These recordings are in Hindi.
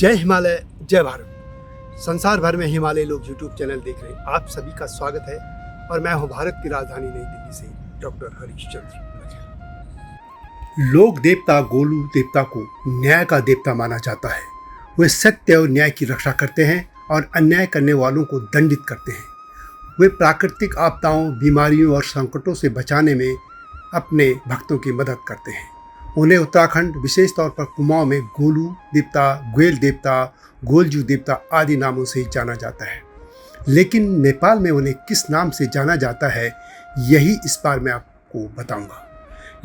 जय हिमालय, जय भारत। संसार भर में हिमालय लोग यूट्यूब चैनल देख रहे हैं, आप सभी का स्वागत है। और मैं हूं भारत की राजधानी नई दिल्ली से डॉक्टर हरीशचंद्र। लोक देवता गोलू देवता को न्याय का देवता माना जाता है। वे सत्य और न्याय की रक्षा करते हैं और अन्याय करने वालों को दंडित करते हैं। वे प्राकृतिक आपदाओं, बीमारियों और संकटों से बचाने में अपने भक्तों की मदद करते हैं। उन्हें उत्तराखंड, विशेष तौर पर कुमाऊं में गोलू देवता, ग्वेल देवता, गोलजू देवता आदि नामों से जाना जाता है। लेकिन नेपाल में उन्हें किस नाम से जाना जाता है, यही इस बार मैं आपको बताऊंगा।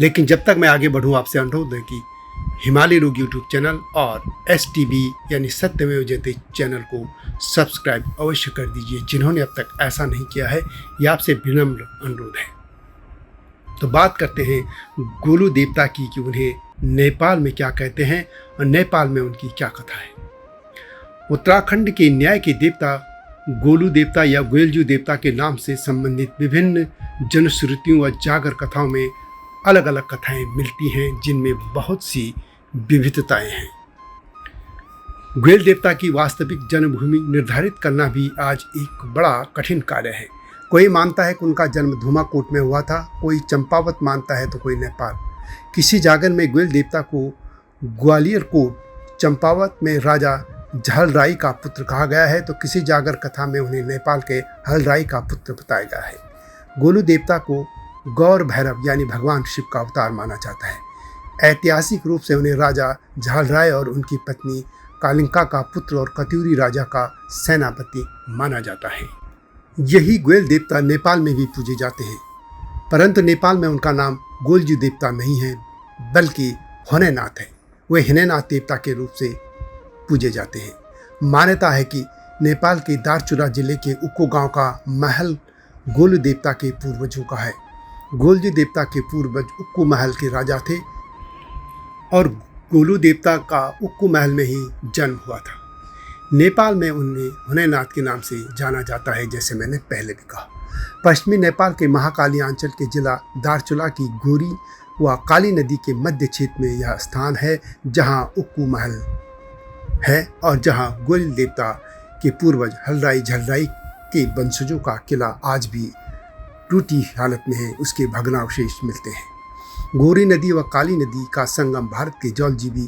लेकिन जब तक मैं आगे बढ़ूं, आपसे अनुरोध है कि हिमालय लोग यूट्यूब चैनल और STV यानी सत्यमेव जयते चैनल को सब्सक्राइब अवश्य कर दीजिए। जिन्होंने अब तक ऐसा नहीं किया है, यह आपसे विनम्र अनुरोध है। तो बात करते हैं गोलू देवता की कि उन्हें नेपाल में क्या कहते हैं और नेपाल में उनकी क्या कथा है। उत्तराखंड के न्याय के देवता गोलू देवता या ग्वेलजू देवता के नाम से संबंधित विभिन्न जनश्रुतियों व जागर कथाओं में अलग अलग कथाएं मिलती हैं, जिनमें बहुत सी विविधताएं हैं। ग्वेल देवता की वास्तविक जन्मभूमि निर्धारित करना भी आज एक बड़ा कठिन कार्य है। कोई मानता है कि उनका जन्म धूमाकोट में हुआ था, कोई चंपावत मानता है तो कोई नेपाल। किसी जागर में ग्वेल देवता को ग्वालियर कोट चंपावत में राजा झलराई का पुत्र कहा गया है, तो किसी जागर कथा में उन्हें नेपाल के हलराई का पुत्र बताया गया है। गोलू देवता को गौर भैरव यानी भगवान शिव का अवतार माना जाता है। ऐतिहासिक रूप से उन्हें राजा झलराय और उनकी पत्नी कालिंका का पुत्र और कत्यूरी राजा का सेनापति माना जाता है। यही ग्वेल देवता नेपाल में भी पूजे जाते हैं, परंतु नेपाल में उनका नाम गोलजू देवता नहीं है, बल्कि होनेनाथ है। वे हिनेनाथ देवता के रूप से पूजे जाते हैं। मान्यता है कि नेपाल के दार्चुला जिले के उक्को गांव का महल गोलू देवता के पूर्वजों का है। गोलजू देवता के पूर्वज उक्को महल के राजा थे और गोलू देवता का उक्को महल में ही जन्म हुआ था। नेपाल में उन्हें होनेनाथ के नाम से जाना जाता है, जैसे मैंने पहले भी कहा। पश्चिमी नेपाल के महाकाली अंचल के जिला दार्चुला की गोरी व काली नदी के मध्य क्षेत्र में यह स्थान है, जहां उक्कू महल है और जहां गोल देवता के पूर्वज हलराई झलराई के वंशजों का किला आज भी टूटी हालत में है, उसके भग्नावशेष मिलते हैं। गोरी नदी व काली नदी का संगम भारत के जलजीवी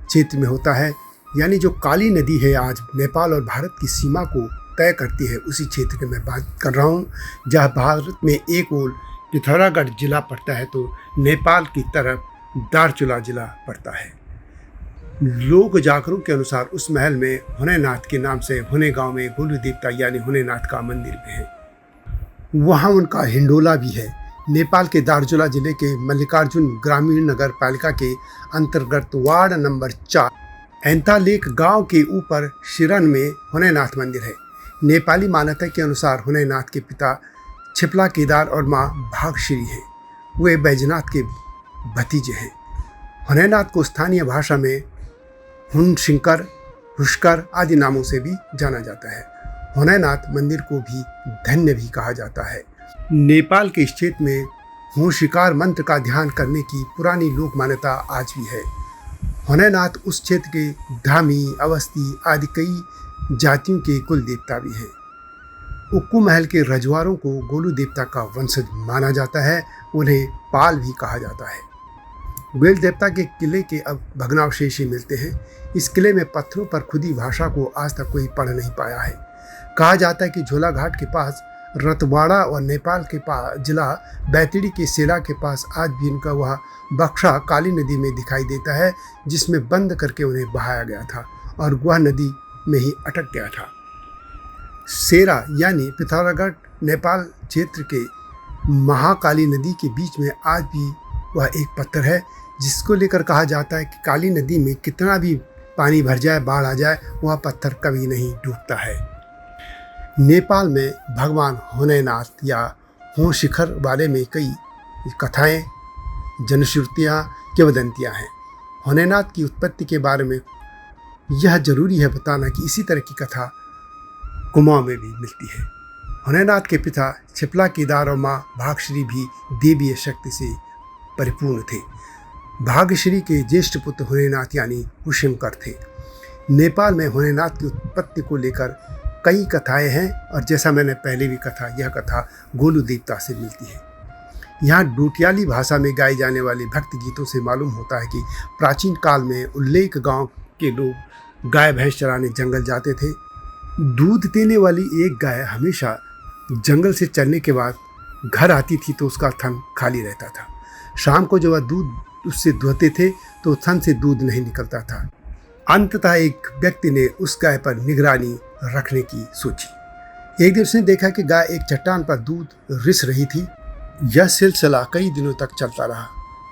क्षेत्र में होता है, यानी जो काली नदी है आज नेपाल और भारत की सीमा को तय करती है, उसी क्षेत्र की मैं बात कर रहा हूँ, जहाँ भारत में एक ओर पिथौरागढ़ जिला पड़ता है तो नेपाल की तरफ दार्चुला जिला पड़ता है। लोक जागरों के अनुसार उस महल में होनेनाथ के नाम से होने गांव में गोलू देवता यानी होनेनाथ का मंदिर भी है। वहाँ उनका हिंडोला भी है। नेपाल के दार्चुला जिले के मल्लिकार्जुन ग्रामीण नगर पालिका के अंतर्गत वार्ड नंबर 4 एंतालेक गांव के ऊपर शिरन में होनेनाथ मंदिर है। नेपाली मान्यता के अनुसार होनेनाथ के पिता छिपला केदार और माँ भागश्री हैं। वे बैजनाथ के भतीजे हैं। होनेनाथ को स्थानीय भाषा में हुनशिंकर, हुष्कर आदि नामों से भी जाना जाता है। होनेनाथ मंदिर को भी धन्य भी कहा जाता है। नेपाल के इस क्षेत्र में हुनशिकार मंत्र का ध्यान करने की पुरानी लोक मान्यता आज भी है। होनेनाथ उस क्षेत्र के धामी, अवस्थी आदि कई जातियों के कुल देवता भी हैं। उक्कू महल के रजवाड़ों को गोलू देवता का वंशज माना जाता है। उन्हें पाल भी कहा जाता है। ग्वेल देवता के किले के अब भग्नावशेष ही मिलते हैं। इस किले में पत्थरों पर खुदी भाषा को आज तक कोई पढ़ नहीं पाया है। कहा जाता है कि झोलाघाट के पास रतवाड़ा और नेपाल के पास जिला बैतडी के सेला के पास आज भी इनका वह बक्सा काली नदी में दिखाई देता है, जिसमें बंद करके उन्हें बहाया गया था और वह नदी में ही अटक गया था। सेरा यानी पिथौरागढ़ नेपाल क्षेत्र के महाकाली नदी के बीच में आज भी वह एक पत्थर है, जिसको लेकर कहा जाता है कि काली नदी में कितना भी पानी भर जाए, बाढ़ आ जाए, वह पत्थर कभी नहीं डूबता है। नेपाल में भगवान होनेनाथ या होशिखर बारे में कई कथाएं, जनश्रुतियाँ, किंवदंतियाँ हैं। होनेनाथ की उत्पत्ति के बारे में यह जरूरी है बताना कि इसी तरह की कथा कुमाऊं में भी मिलती है। होनेनाथ के पिता छिपला केदार और माँ भागश्री भी देवीय शक्ति से परिपूर्ण थे। भाग्यश्री के ज्येष्ठ पुत्र होनेनाथ यानी हुशिमकर थे। नेपाल में भोलेनाथ की उत्पत्ति को लेकर कई कथाएं हैं और जैसा मैंने पहले भी कहा, यह कथा गोलू देवता से मिलती है। यहाँ डोटियाली भाषा में गाए जाने वाले भक्ति गीतों से मालूम होता है कि प्राचीन काल में उल्लेख गांव के लोग गाय भैंस चराने जंगल जाते थे। दूध देने वाली एक गाय हमेशा जंगल से चरने के बाद घर आती थी तो उसका थन खाली रहता था। शाम को जब वह दूध उससे दुहते थे तो थन से दूध नहीं निकलता था। अंततः एक व्यक्ति ने उस गाय पर निगरानी रखने की सोची। एक दिन उसने देखा कि गाय एक चट्टान पर दूध रिस रही थी। यह सिलसिला कई दिनों तक चलता रहा।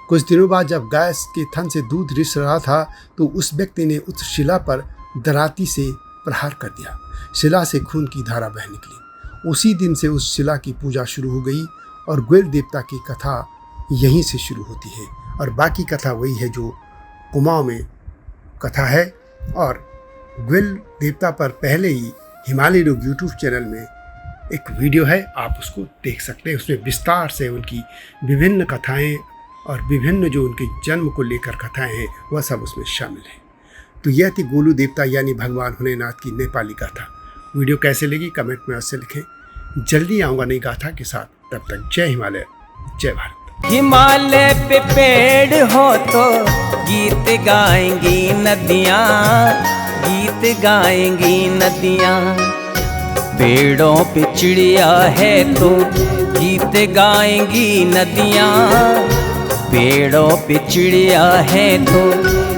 कुछ दिनों बाद जब गाय के थन से दूध रिस रहा था तो उस व्यक्ति ने उस शिला पर दराती से प्रहार कर दिया। शिला से खून की धारा बह निकली। उसी दिन से उस शिला की पूजा शुरू हो गई और ग्वेल देवता की कथा यहीं से शुरू होती है। और बाकी कथा वही है जो कुमाऊं में कथा है। और ग्वेल देवता पर पहले ही हिमालय लोग यूट्यूब चैनल में एक वीडियो है, आप उसको देख सकते हैं। उसमें विस्तार से उनकी विभिन्न कथाएं और विभिन्न जो उनके जन्म को लेकर कथाएं हैं वह सब उसमें शामिल है। तो यह थी गोलू देवता यानी भगवान भोलेनाथ की नेपाली गाथा। वीडियो कैसे लगी कमेंट में अवश्य लिखें। जल्दी आऊँगा नई गाथा के साथ, तब तक जय हिमालय, जय भारत। हिमालय पे पेड़ हो तो गीत गाएंगी नदियाँ, गीत गाएंगी नदियाँ। पेड़ों पे चिड़िया है तो गीत गाएंगी नदियाँ, पेड़ों पे चिड़िया है तो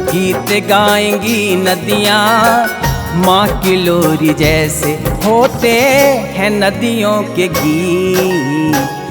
गीत गाएंगी नदियाँ। माँ की लोरी जैसे होते हैं नदियों के गीत।